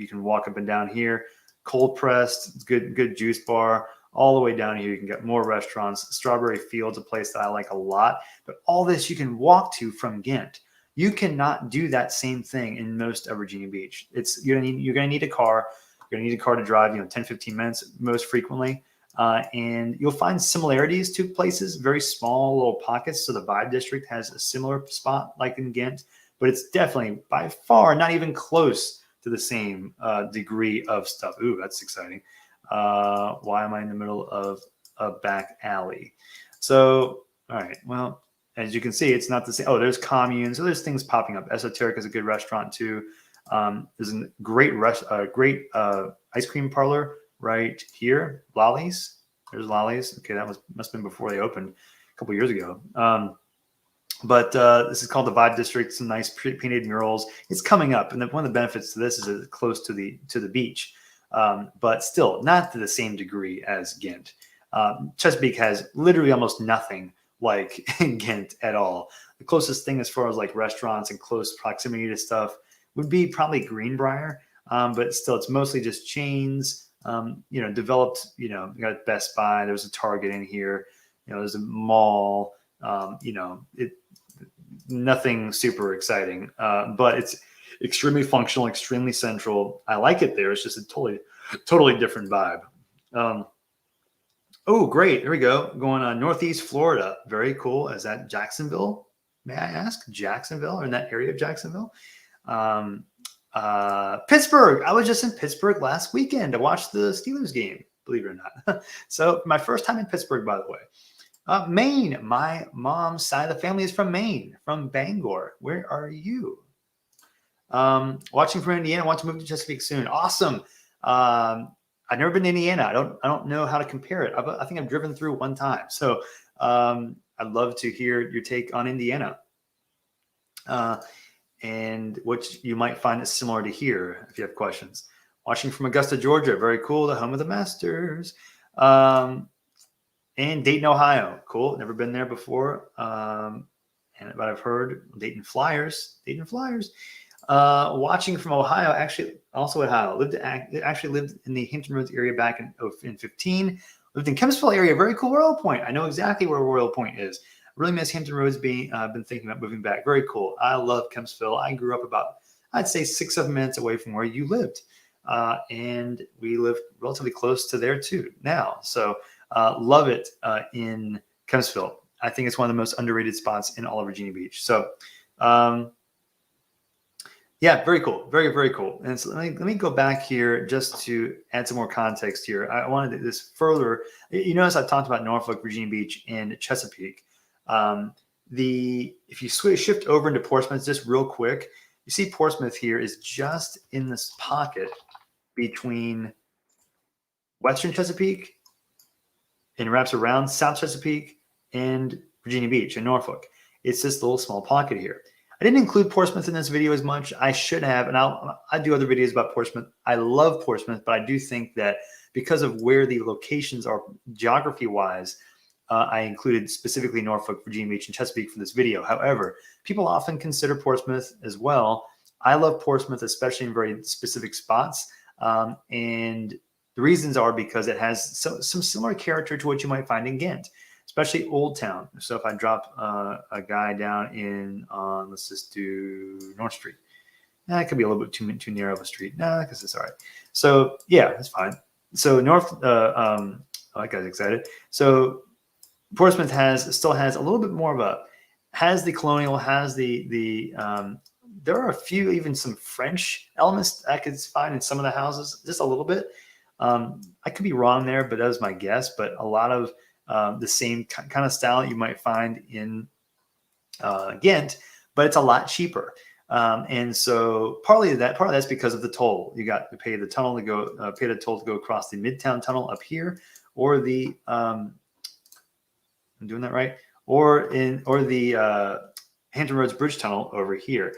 [SPEAKER 1] can walk up and down here. Cold pressed, good juice bar. All the way down here, you can get more restaurants. Strawberry Fields, a place that I like a lot. But all this you can walk to from Ghent. You cannot do that same thing in most of Virginia Beach. You're gonna need a car. You're gonna need a car to drive, 10, 15 minutes most frequently. And you'll find similarities to places, very small little pockets. So the Vibe District has a similar spot like in Ghent, but it's definitely by far not even close to the same degree of stuff. Ooh, that's exciting. Why am I in the middle of a back alley? So, all right, well, as you can see, it's not the same. Oh, there's communes. So there's things popping up. Esoteric is a good restaurant too. There's a great ice cream parlor right here. Lollies. There's Lollies. Okay, that must have been before they opened a couple years ago. But this is called the Vibe District. Some nice painted murals. It's coming up, and one of the benefits to this is it's close to the beach, but still not to the same degree as Ghent. Chesapeake has literally almost nothing like Ghent at all. The closest thing as far as like restaurants and close proximity to stuff would be probably Greenbrier, but still it's mostly just chains. Developed. You got Best Buy. There's a Target in here. There's a mall. Nothing super exciting, but it's extremely functional, extremely central. I like it there. It's just a totally different vibe. Oh, great. There we go. Going on Northeast Florida. Very cool. Is that Jacksonville? May I ask? Jacksonville, or in that area of Jacksonville? Pittsburgh. I was just in Pittsburgh last weekend to watch the Steelers game, believe it or not. So my first time in Pittsburgh, by the way. Maine. My mom's side of the family is from Maine, from Bangor. Where are you? Watching from Indiana. Want to move to Chesapeake soon. Awesome. I've never been to Indiana. I don't know how to compare it. I think I've driven through one time. So I'd love to hear your take on Indiana, and what you might find is similar to here if you have questions. Watching from Augusta, Georgia. Very cool. The home of the Masters. And Dayton, Ohio. Cool. Never been there before. But I've heard Dayton Flyers. Watching from Ohio, actually, also Ohio. Lived in the Hampton Roads area back in 15. Lived in Kempsville area. Very cool. Royal Point. I know exactly where Royal Point is. Really miss Hampton Roads I've been thinking about moving back. Very cool. I love Kempsville. I grew up about, I'd say 6-7 minutes away from where you lived. And we live relatively close to there too now. So love it in Kempsville. I think it's one of the most underrated spots in all of Virginia Beach. So yeah, very cool. Very, very cool. And so let me go back here just to add some more context here. I wanted this further. You notice I talked about Norfolk, Virginia Beach, and Chesapeake. If you shift over into Portsmouth just real quick, you see Portsmouth here is just in this pocket between Western Chesapeake and wraps around South Chesapeake and Virginia Beach and Norfolk. It's this little small pocket here. I didn't include Portsmouth in this video as much. I should have, and I do other videos about Portsmouth. I love Portsmouth, but I do think that because of where the locations are geography-wise, I included specifically Norfolk, Virginia Beach, and Chesapeake for this video. However, people often consider Portsmouth as well. I love Portsmouth, especially in very specific spots. And the reasons are because it has some similar character to what you might find in Ghent. especially Old Town. So if I drop a guy down in on, let's just do North Street. It could be a little bit too narrow of a street. No, I guess it's all right. So yeah, that's fine. So that guy's excited. So Portsmouth still has a little bit more of has the colonial, has there are a few, even some French elements I could find in some of the houses, just a little bit. I could be wrong there, but that was my guess. But a lot of the same kind of style you might find in Ghent, but it's a lot cheaper. And so partly that's because of the toll. You got to pay the toll to go across the Midtown Tunnel up here, or I'm doing that right, or the Hampton Roads Bridge Tunnel over here.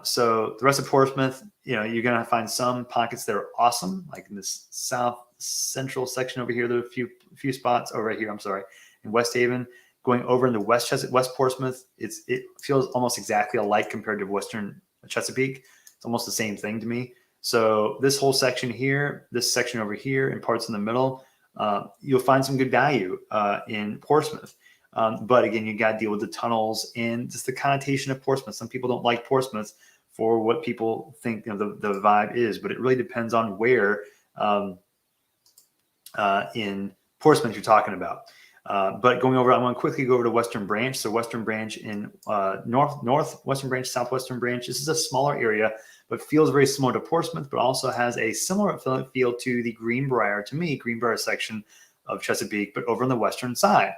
[SPEAKER 1] So the rest of Portsmouth, you're going to find some pockets that are awesome, like in this south central section over here. There are a few spots over here. I'm sorry, in West Haven. Going over into West Portsmouth, it feels almost exactly alike compared to Western Chesapeake. It's almost the same thing to me. So this whole section here, this section over here, and parts in the middle, you'll find some good value in Portsmouth. But again, you got to deal with the tunnels and just the connotation of Portsmouth. Some people don't like Portsmouth for what people think the vibe is, but it really depends on where in Portsmouth you're talking about. But going over, I'm going to quickly go over to Western Branch. So Western Branch in Northwestern Branch, Southwestern Branch. This is a smaller area, but feels very similar to Portsmouth, but also has a similar feel to the Greenbrier section of Chesapeake, but over on the western side.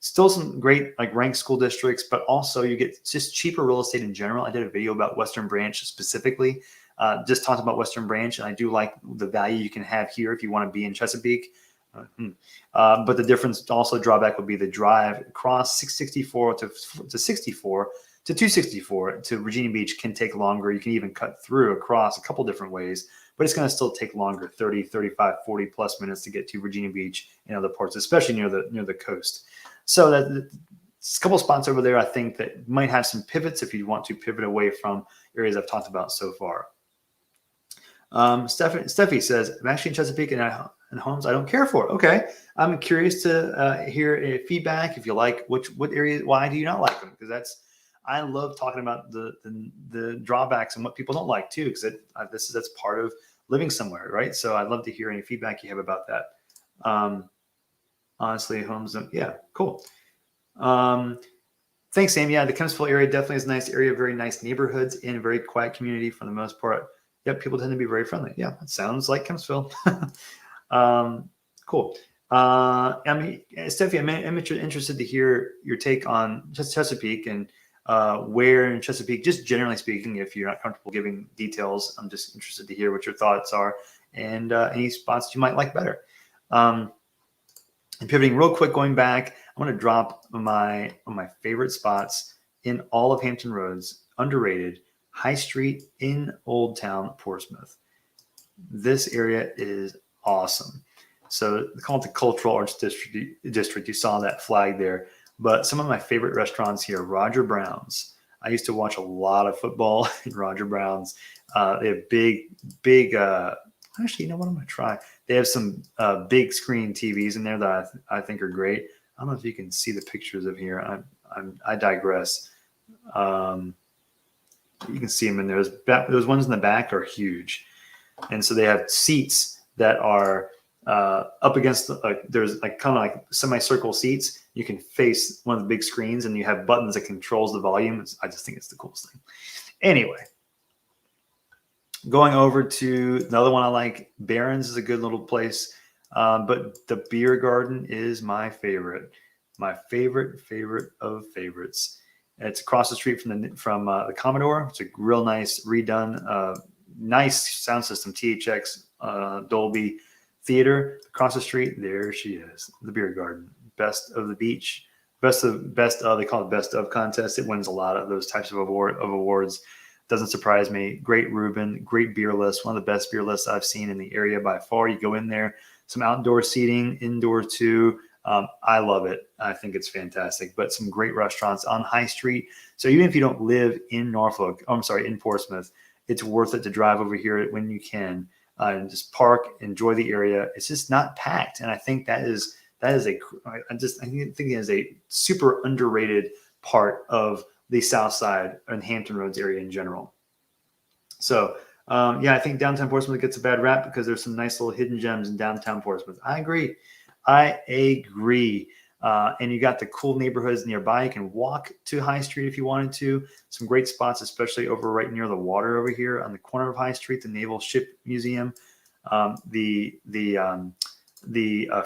[SPEAKER 1] Still some great ranked school districts, but also you get just cheaper real estate in general. I did a video about Western Branch specifically, just talked about Western Branch, and I do like the value you can have here if you want to be in Chesapeake. But the difference, also drawback, would be the drive across 664 to 64 to 264 to Virginia Beach can take longer. You can even cut through across a couple different ways, but it's going to still take longer, 30, 35, 40 plus minutes to get to Virginia Beach and other parts, especially near the coast. So that a couple spots over there, I think, that might have some pivots if you want to pivot away from areas I've talked about so far. Steffi says, I'm actually in Chesapeake and homes I don't care for. Okay. I'm curious to hear feedback. If you like, what area, why do you not like them? Because I love talking about the drawbacks and what people don't like too, because that's part of living somewhere, right? So I'd love to hear any feedback you have about that. Honestly, homes, yeah, cool. Thanks, Sam. Yeah, the Kempsville area definitely is a nice area, very nice neighborhoods, and a very quiet community for the most part. Yep, people tend to be very friendly. Yeah, that sounds like Kempsville. Cool. Steffi, I'm interested to hear your take on Chesapeake and where in Chesapeake, just generally speaking. If you're not comfortable giving details, I'm just interested to hear what your thoughts are and any spots you might like better. And pivoting real quick, going back, I'm going to drop my favorite spots in all of Hampton Roads, underrated, High Street in Old Town, Portsmouth. This area is awesome. So they call it the Cultural Arts District. You saw that flag there. But some of my favorite restaurants here, Roger Brown's. I used to watch a lot of football in Roger Brown's. They have big, actually, you know what? I'm going to try. They have some big screen TVs in there that I think are great. I don't know if you can see the pictures of here. I digress. You can see them in there. Those ones in the back are huge. And so they have seats that are up against, there's kind of like semicircle seats. You can face one of the big screens and you have buttons that controls the volume. I just think it's the coolest thing. Anyway, going over to another one I like, Barron's is a good little place. But the Beer Garden is my favorite. My favorite of favorites. It's across the street from the Commodore. It's a real nice redone, nice sound system, THX, Dolby Theater. Across the street, there she is, the Beer Garden. Best of the beach, best of. They call it best of contest. It wins a lot of those types of awards. Doesn't surprise me. Great Reuben, great beer list. One of the best beer lists I've seen in the area by far. You go in there, some outdoor seating, indoor too. I love it. I think it's fantastic. But some great restaurants on High Street. So even if you don't live in in Portsmouth, it's worth it to drive over here when you can and just park, enjoy the area. It's just not packed. And I think that is That is I think it is a super underrated part of the South Side and Hampton Roads area in general. So yeah, I think downtown Portsmouth gets a bad rap because there's some nice little hidden gems in downtown Portsmouth. I agree. And you got the cool neighborhoods nearby. You can walk to High Street if you wanted to. Some great spots, especially over right near the water over here on the corner of High Street, the Naval Ship Museum. The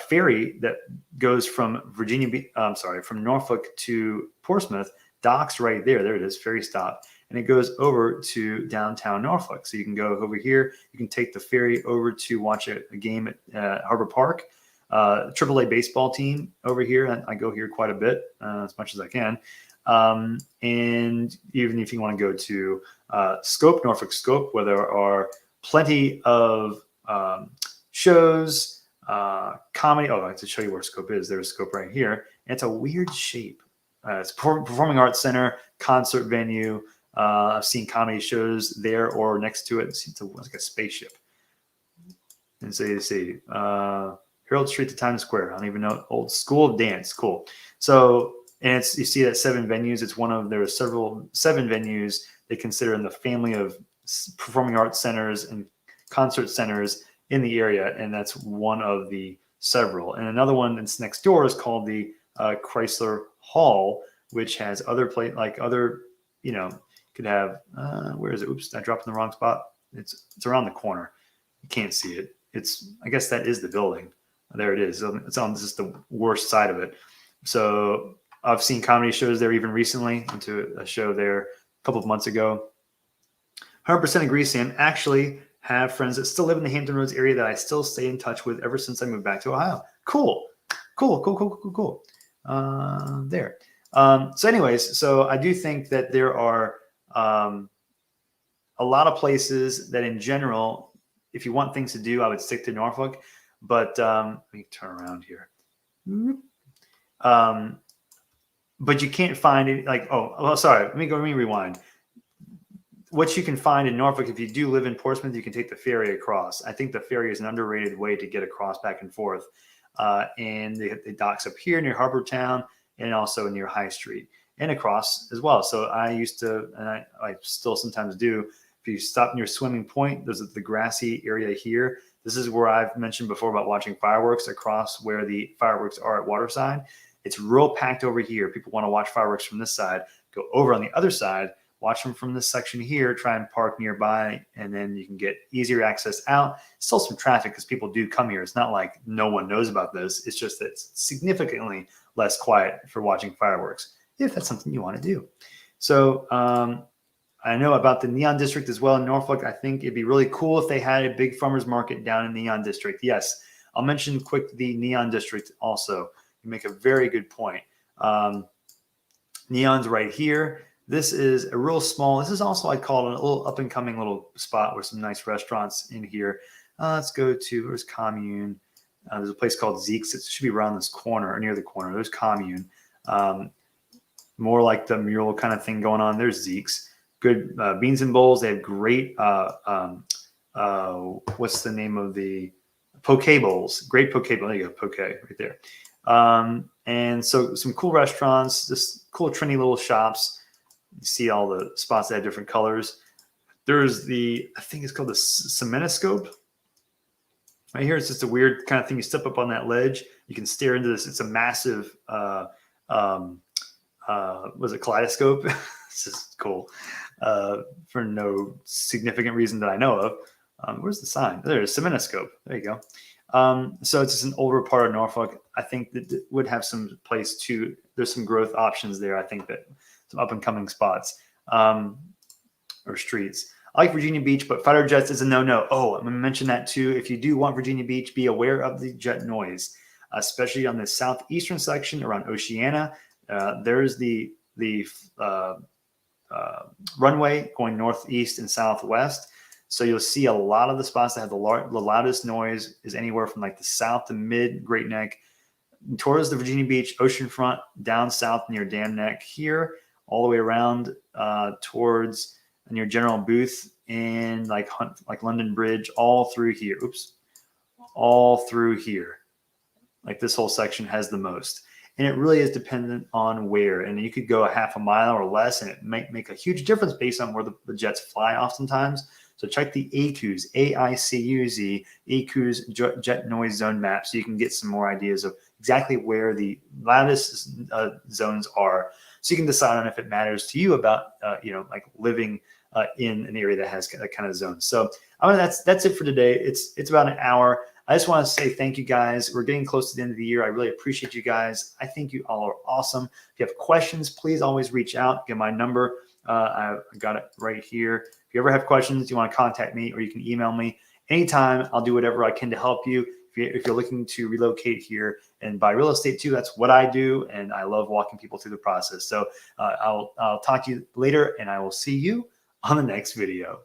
[SPEAKER 1] ferry that goes from from Norfolk to Portsmouth docks right there. There it is, ferry stop. And it goes over to downtown Norfolk. So you can go over here. You can take the ferry over to watch a game at Harbor Park. AAA baseball team over here. I go here quite a bit, as much as I can. And even if you want to go to Norfolk Scope, where there are plenty of shows, comedy. Oh, I have to show you where Scope is. There's Scope right here. And it's a weird shape. It's a performing arts center, concert venue. I've seen comedy shows there or next to it. It's like a spaceship. And so you see Herald Street to Times Square. I don't even know. Old School of Dance. Cool. So, and you see that 7 venues. There are 7 venues they consider in the family of performing arts centers and concert centers in the area. And that's one of the several. And another one that's next door is called the Chrysler Hall, which has other could have, where is it? Oops, I dropped in the wrong spot. It's around the corner. You can't see it. I guess that is the building. There it is. It's on just the worst side of it. So I've seen comedy shows there even recently. Went to a show there a couple of months ago. 100% agree, Sam. Actually have friends that still live in the Hampton Roads area that I still stay in touch with ever since I moved back to Ohio. Cool. There. So anyways, so I do think that there are a lot of places that in general, if you want things to do, I would stick to Norfolk. But let me turn around here. But you can't find it sorry. Let me rewind. What you can find in Norfolk, if you do live in Portsmouth, you can take the ferry across. I think the ferry is an underrated way to get across back and forth. And it docks up here near Harbor Town and also near High Street and across as well. So I used to, and I still sometimes do, if you stop near Swimming Point, there's the grassy area here. This is where I've mentioned before about watching fireworks across where the fireworks are at Waterside. It's real packed over here. People want to watch fireworks from this side, go over on the other side, watch them from this section here, try and park nearby, and then you can get easier access out. Still some traffic because people do come here. It's not like no one knows about this. It's just that it's significantly less quiet for watching fireworks, if that's something you want to do. So I know about the Neon District as well in Norfolk. I think it'd be really cool if they had a big farmers market down in Neon District. Yes, I'll mention quick the Neon District also. You make a very good point. Neon's right here. This is a real small, this is also, I call it a little up and coming little spot with some nice restaurants in here. Let's go to, where's Commune? There's a place called Zeke's. It should be around this corner or near the corner. There's Commune. More like the mural kind of thing going on. There's Zeke's. Good beans and bowls. They have great, what's the name of the poke bowls? Great poke bowl. There you go, poke right there. And so some cool restaurants, just cool trendy little shops. You see all the spots that have different colors. There's I think it's called the Cementoscope. Right here, it's just a weird kind of thing. You step up on that ledge, you can stare into this. It's a massive, kaleidoscope? This is cool for no significant reason that I know of. Where's the sign? There's Cementoscope. There you go. So it's just an older part of Norfolk. I think that it would have some place to, there's some growth options there. I think that some up and coming spots or streets. I like Virginia Beach, but fighter jets is a no-no. Oh, I'm going to mention that too. If you do want Virginia Beach, be aware of the jet noise, especially on the southeastern section around Oceana. There's the runway going northeast and southwest. So you'll see a lot of the spots that have the loudest noise is anywhere from like the south to mid Great Neck towards the Virginia Beach oceanfront, down south near Dam Neck here, all the way around towards near General Booth and like London Bridge, all through here. Oops, all through here. like this whole section has the most. And it really is dependent on where. And you could go a half a mile or less, and it might make a huge difference based on where the jets fly oftentimes. So check the AICUZ, AICUZ, AICUZ jet noise zone map so you can get some more ideas of exactly where the loudest zones are. So you can decide on if it matters to you about, like living in an area that has that kind of zone. So that's it for today. It's about an hour. I just want to say thank you guys. We're getting close to the end of the year. I really appreciate you guys. I think you all are awesome. If you have questions, please always reach out. Get my number. I got it right here. If you ever have questions, you want to contact me, or you can email me anytime. I'll do whatever I can to help you. If you're looking to relocate here and buy real estate too, that's what I do. And I love walking people through the process. So I'll talk to you later, and I will see you on the next video.